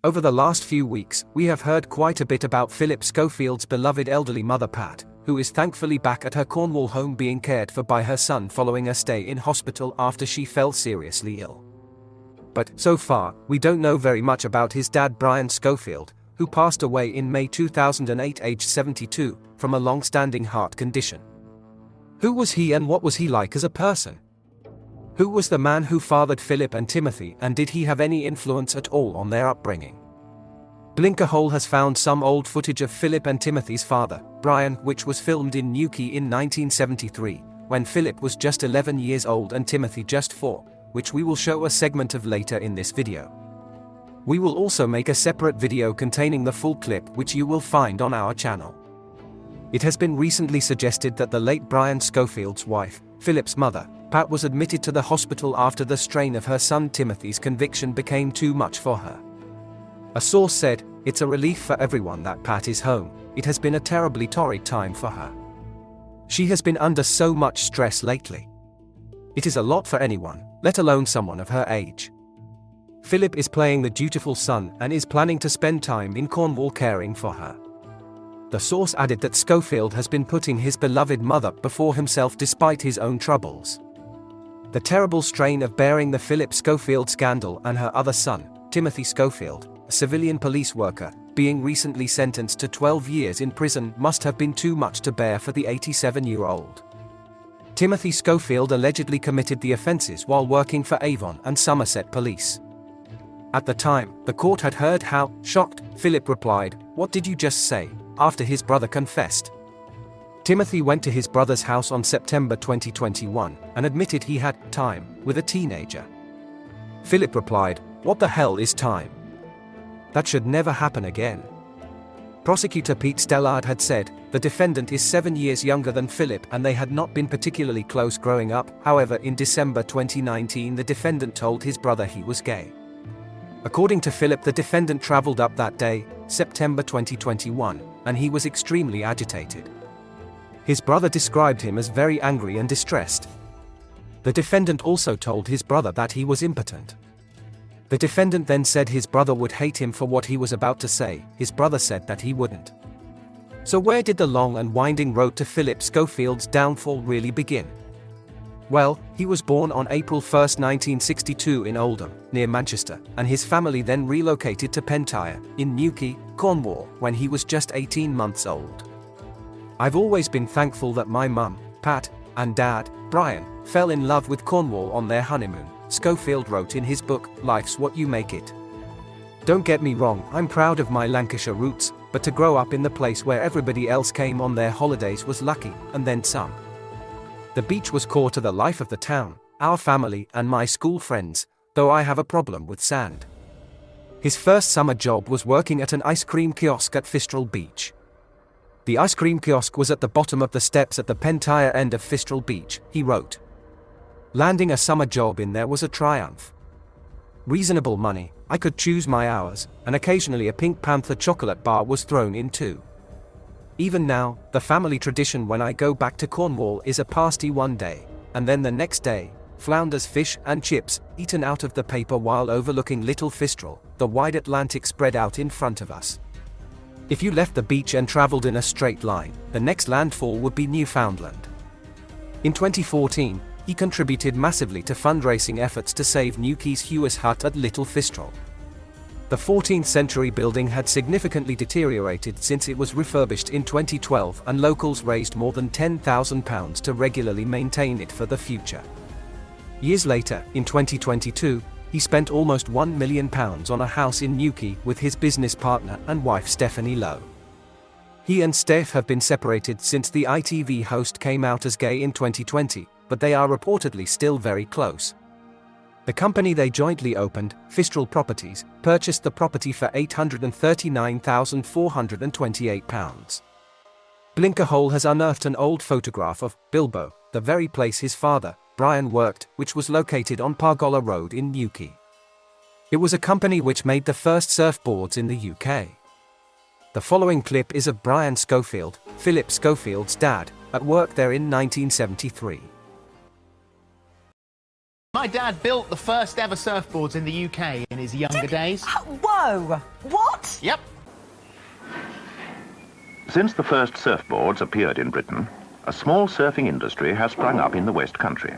Over the last few weeks, we have heard quite a bit about Phillip Schofield's beloved elderly mother Pat, who is thankfully back at her Cornwall home being cared for by her son following a stay in hospital after she fell seriously ill. But, so far, we don't know very much about his dad Brian Schofield, who passed away in May 2008 aged 72, from a long-standing heart condition. Who was he and what was he like as a person? Who was the man who fathered Phillip and Timothy, and did he have any influence at all on their upbringing? Blinkerhole has found some old footage of Phillip and Timothy's father, Brian, which was filmed in Newquay in 1973, when Phillip was just 11 years old and Timothy just 4, which we will show a segment of later in this video. We will also make a separate video containing the full clip, which you will find on our channel. It has been recently suggested that the late Brian Schofield's wife, Phillip's mother, Pat, was admitted to the hospital after the strain of her son Timothy's conviction became too much for her. A source said, "It's a relief for everyone that Pat is home. It has been a terribly torrid time for her. She has been under so much stress lately. It is a lot for anyone, let alone someone of her age. Phillip is playing the dutiful son and is planning to spend time in Cornwall caring for her." The source added that Schofield has been putting his beloved mother before himself despite his own troubles. The terrible strain of bearing the Phillip Schofield scandal and her other son, Timothy Schofield, a civilian police worker, being recently sentenced to 12 years in prison, must have been too much to bear for the 87-year-old. Timothy Schofield allegedly committed the offences while working for Avon and Somerset Police. At the time, the court had heard how, shocked, Phillip replied, "What did you just say?" after his brother confessed. Timothy went to his brother's house on September 2021 and admitted he had time with a teenager. Phillip replied, "What the hell is time? That should never happen again." Prosecutor Pete Stellard had said, the defendant is 7 years younger than Phillip and they had not been particularly close growing up. However, in December 2019 the defendant told his brother he was gay. According to Phillip, the defendant traveled up that day, September 2021, and he was extremely agitated. His brother described him as very angry and distressed. The defendant also told his brother that he was impotent. The defendant then said his brother would hate him for what he was about to say. His brother said that he wouldn't. So where did the long and winding road to Phillip Schofield's downfall really begin? Well, he was born on April 1, 1962 in Oldham, near Manchester, and his family then relocated to Pentyre, in Newquay, Cornwall, when he was just 18 months old. "I've always been thankful that my mum, Pat, and dad, Brian, fell in love with Cornwall on their honeymoon," Schofield wrote in his book, Life's What You Make It. "Don't get me wrong, I'm proud of my Lancashire roots, but to grow up in the place where everybody else came on their holidays was lucky, and then some. The beach was core to the life of the town, our family and my school friends, though I have a problem with sand." His first summer job was working at an ice cream kiosk at Fistral Beach. "The ice cream kiosk was at the bottom of the steps at the Pentyre end of Fistral Beach," he wrote. "Landing a summer job in there was a triumph. Reasonable money, I could choose my hours, and occasionally a Pink Panther chocolate bar was thrown in too. Even now, the family tradition when I go back to Cornwall is a pasty one day, and then the next day, flounders, fish and chips, eaten out of the paper while overlooking Little Fistral, the wide Atlantic spread out in front of us. If you left the beach and travelled in a straight line, the next landfall would be Newfoundland." In 2014, he contributed massively to fundraising efforts to save Newquay's Hewis Hut at Little Fistral. The 14th century building had significantly deteriorated since it was refurbished in 2012, and locals raised more than £10,000 to regularly maintain it for the future. Years later, in 2022, he spent almost £1 million on a house in Newquay with his business partner and wife Stephanie Lowe. He and Steph have been separated since the ITV host came out as gay in 2020, but they are reportedly still very close. The company they jointly opened, Fistral Properties, purchased the property for £839,428. Blinkerhole has unearthed an old photograph of Bilbo, the very place his father, Brian, worked, which was located on Pargola Road in Newquay. It was a company which made the first surfboards in the UK. The following clip is of Brian Schofield, Phillip Schofield's dad, at work there in 1973. My dad built the first ever surfboards in the UK in his younger days. Whoa! What? Yep. Since the first surfboards appeared in Britain, a small surfing industry has sprung up in the West Country.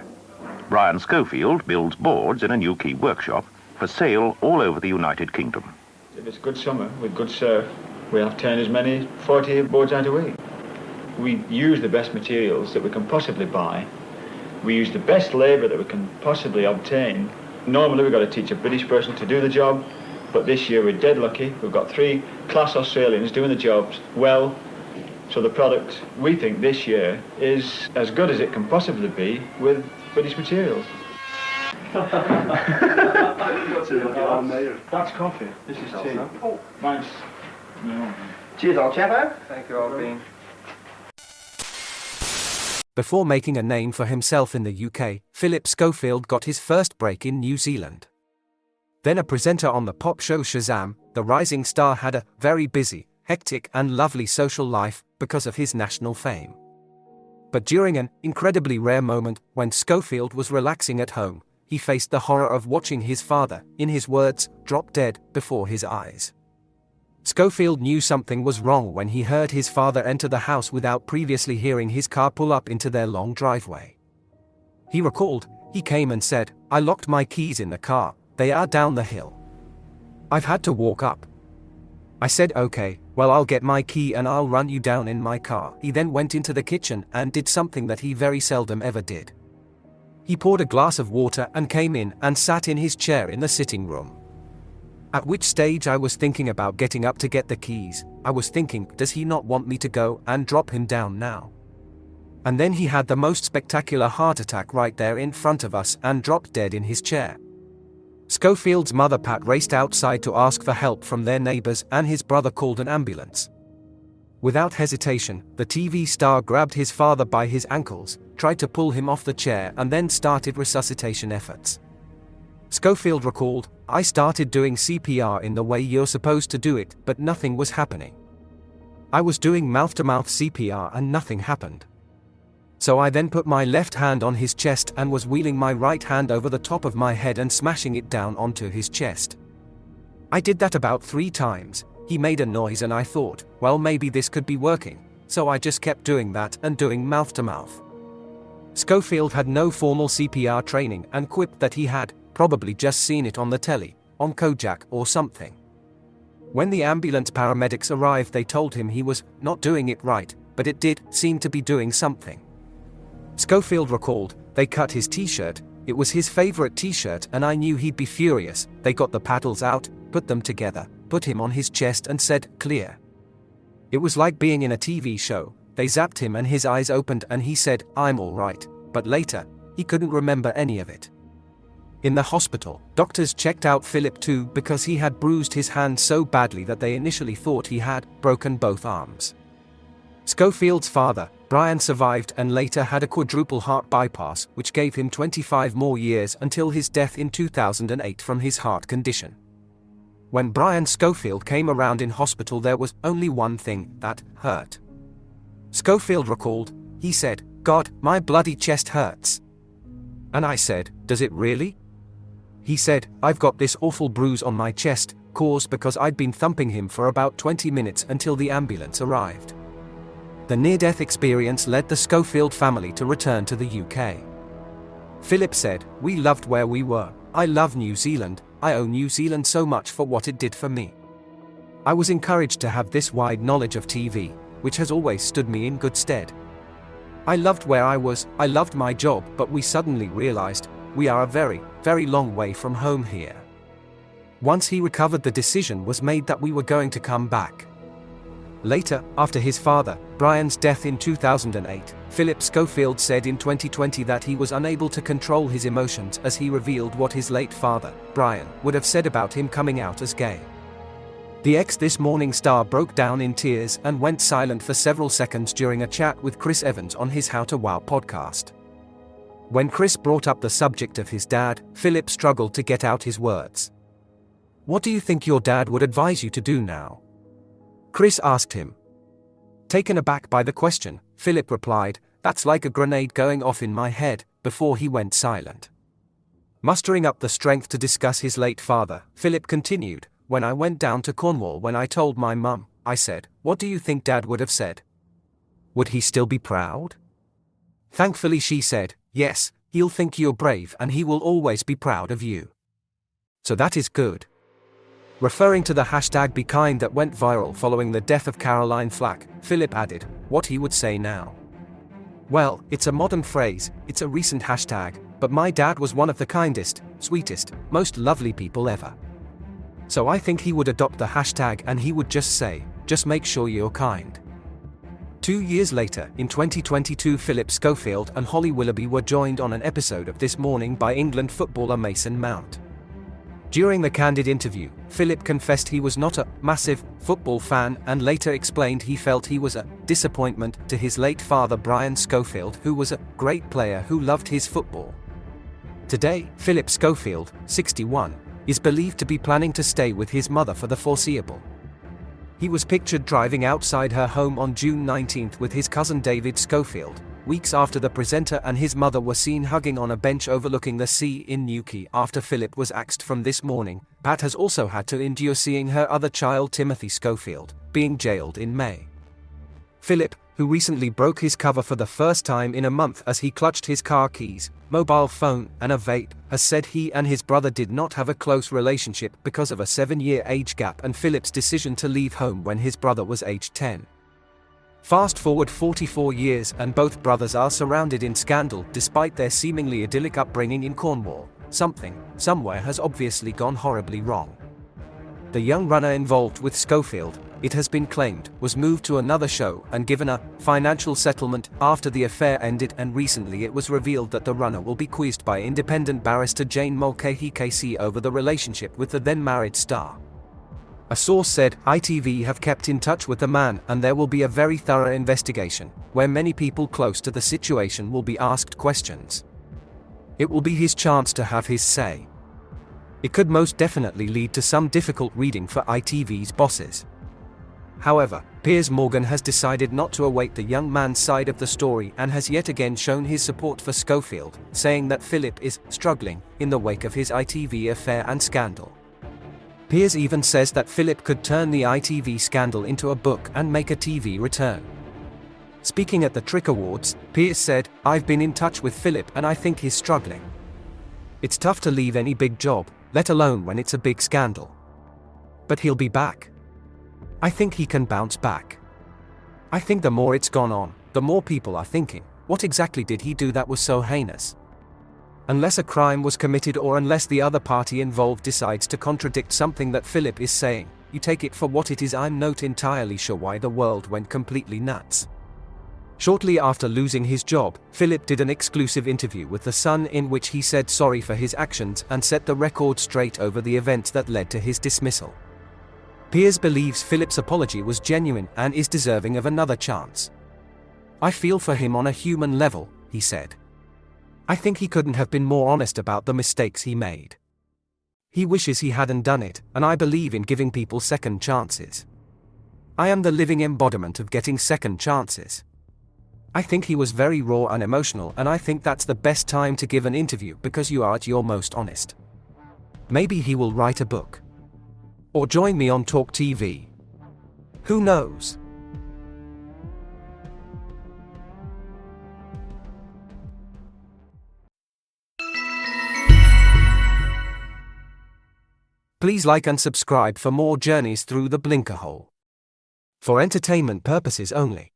Brian Schofield builds boards in a Newquay workshop for sale all over the United Kingdom. If it's good summer with good surf, we have turned as many 40 boards out a week. We use the best materials that we can possibly buy. We use the best labour that we can possibly obtain. Normally we've got to teach a British person to do the job, but this year we're dead lucky. We've got 3 class Australians doing the jobs well. So the product, we think, this year is as good as it can possibly be with British materials. That's coffee. This is tea. Oh, mine's... No. Cheers, old chapper. Thank you, old bean. Before making a name for himself in the UK, Phillip Schofield got his first break in New Zealand. Then a presenter on the pop show Shazam, the rising star had a very busy, hectic and lovely social life because of his national fame. But during an incredibly rare moment, when Schofield was relaxing at home, he faced the horror of watching his father, in his words, drop dead before his eyes. Schofield knew something was wrong when he heard his father enter the house without previously hearing his car pull up into their long driveway. He recalled, he came and said, "I locked my keys in the car, they are down the hill. I've had to walk up." I said, "Okay, well I'll get my key and I'll run you down in my car." He then went into the kitchen and did something that he very seldom ever did. He poured a glass of water and came in and sat in his chair in the sitting room. At which stage I was thinking about getting up to get the keys. I was thinking, does he not want me to go and drop him down now? And then he had the most spectacular heart attack right there in front of us and dropped dead in his chair. Schofield's mother Pat raced outside to ask for help from their neighbors and his brother called an ambulance. Without hesitation, the TV star grabbed his father by his ankles, tried to pull him off the chair and then started resuscitation efforts. Schofield recalled, "I started doing CPR in the way you're supposed to do it, but nothing was happening. I was doing mouth-to-mouth CPR and nothing happened. So I then put my left hand on his chest and was wheeling my right hand over the top of my head and smashing it down onto his chest. I did that about 3 times, he made a noise and I thought, well maybe this could be working, so I just kept doing that and doing mouth-to-mouth." Schofield had no formal CPR training and quipped that he had probably just seen it on the telly, on Kojak or something. When the ambulance paramedics arrived they told him he was not doing it right, but it did seem to be doing something. Schofield recalled, "They cut his t-shirt, it was his favorite t-shirt and I knew he'd be furious. They got the paddles out, put them together, put him on his chest and said, 'Clear.' It was like being in a TV show. They zapped him and his eyes opened and he said, 'I'm all right,' but later, he couldn't remember any of it." In the hospital, doctors checked out Phillip too because he had bruised his hand so badly that they initially thought he had broken both arms. Schofield's father, Brian, survived and later had a quadruple heart bypass which gave him 25 more years until his death in 2008 from his heart condition. When Brian Schofield came around in hospital there was only one thing that hurt. Schofield recalled, he said, "God, my bloody chest hurts." And I said, "Does it really?" He said, "I've got this awful bruise on my chest, caused because I'd been thumping him for about 20 minutes until the ambulance arrived." The near-death experience led the Schofield family to return to the UK. Phillip said, "We loved where we were. I love New Zealand. I owe New Zealand so much for what it did for me. I was encouraged to have this wide knowledge of TV, which has always stood me in good stead. I loved where I was, I loved my job, but we suddenly realized, we are a very, very long way from home here." Once he recovered, the decision was made that we were going to come back. Later, after his father, Brian's death in 2008, Phillip Schofield said in 2020 that he was unable to control his emotions as he revealed what his late father, Brian, would have said about him coming out as gay. The This Morning star broke down in tears and went silent for several seconds during a chat with Chris Evans on his How to Wow podcast. When Chris brought up the subject of his dad, Phillip struggled to get out his words. "What do you think your dad would advise you to do now?" Chris asked him. Taken aback by the question, Phillip replied, "That's like a grenade going off in my head," before he went silent. Mustering up the strength to discuss his late father, Phillip continued, "When I went down to Cornwall, when I told my mum, I said, 'What do you think Dad would have said? Would he still be proud?' Thankfully she said, 'Yes, he'll think you're brave and he will always be proud of you.' So that is good." Referring to the hashtag #BeKind that went viral following the death of Caroline Flack, Phillip added, what he would say now. "Well, it's a modern phrase, it's a recent hashtag, but my dad was one of the kindest, sweetest, most lovely people ever. So I think he would adopt the hashtag and he would just say, 'Just make sure you're kind.'" 2 years later, in 2022, Phillip Schofield and Holly Willoughby were joined on an episode of This Morning by England footballer Mason Mount. During the candid interview, Phillip confessed he was not a massive football fan and later explained he felt he was a disappointment to his late father Brian Schofield, who was a great player who loved his football. Today, Phillip Schofield, 61, is believed to be planning to stay with his mother for the foreseeable. He was pictured driving outside her home on June 19 with his cousin David Schofield, weeks after the presenter and his mother were seen hugging on a bench overlooking the sea in Newquay. After Phillip was axed from This Morning, Pat has also had to endure seeing her other child Timothy Schofield being jailed in May. Phillip, who recently broke his cover for the first time in a month as he clutched his car keys, mobile phone, and a vape, has said he and his brother did not have a close relationship because of a 7-year age gap and Phillip's decision to leave home when his brother was aged 10. Fast forward 44 years and both brothers are surrounded in scandal despite their seemingly idyllic upbringing in Cornwall. Something, somewhere has obviously gone horribly wrong. The young runner involved with Schofield, it has been claimed, was moved to another show and given a financial settlement after the affair ended, and recently it was revealed that the runner will be quizzed by independent barrister Jane Mulcahy KC over the relationship with the then-married star. A source said, ITV have kept in touch with the man and there will be a very thorough investigation, where many people close to the situation will be asked questions. It will be his chance to have his say. It could most definitely lead to some difficult reading for ITV's bosses. However, Piers Morgan has decided not to await the young man's side of the story and has yet again shown his support for Schofield, saying that Phillip is struggling in the wake of his ITV affair and scandal. Piers even says that Phillip could turn the ITV scandal into a book and make a TV return. Speaking at the Trick Awards, Piers said, "I've been in touch with Phillip and I think he's struggling. It's tough to leave any big job, let alone when it's a big scandal. But he'll be back. I think he can bounce back. I think the more it's gone on, the more people are thinking, what exactly did he do that was so heinous? Unless a crime was committed or unless the other party involved decides to contradict something that Phillip is saying, you take it for what it is. I'm not entirely sure why the world went completely nuts." Shortly after losing his job, Phillip did an exclusive interview with The Sun in which he said sorry for his actions and set the record straight over the events that led to his dismissal. Piers believes Phillip's apology was genuine and is deserving of another chance. "I feel for him on a human level," he said. "I think he couldn't have been more honest about the mistakes he made. He wishes he hadn't done it, and I believe in giving people second chances. I am the living embodiment of getting second chances." I think he was very raw and emotional, and I think that's the best time to give an interview because you are at your most honest. Maybe he will write a book. Or join me on Talk TV. Who knows? Please like and subscribe for more journeys through the Blinkerhole. For entertainment purposes only.